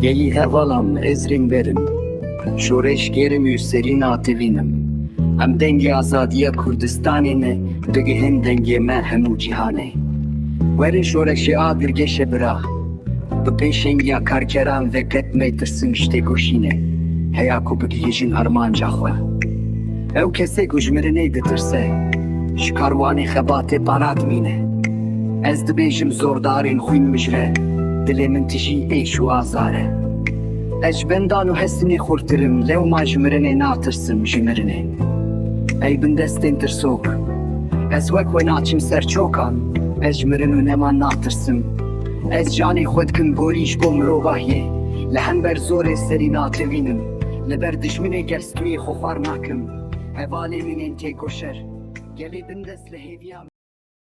Geli hevalam ezrim verim Şoreş gerim yüserin ativinim Hem dengi azadiye Kurdistanine Digihin dengi me hemu cihane Verin şoreşi adir geçe bırak Bu peşengiya karkeran ve ketmeytirsin işte goşine Heya kubuk yejin arman cahva Ev kese gujmirine ditirse Şkarvani xebate parat mine Ez dibêjim zordarên xwîn mijre Dilê min tijî êş û azare Ez ji bendan û hesinê xurtirim Lewma ji mirinê natirsim ji mirinê Ey bin destên tirsok Ez wek we naçim ser çokan Ez ji mirin û neman natirsim Ez canê xwe dikim gorî ji bo mirovahiyê Li hember zorê serî natlivînim Li ber dijminê gerstûyê xwe xwar nakim Hevalê min ên tê koşer Gelê bin dest li hêviya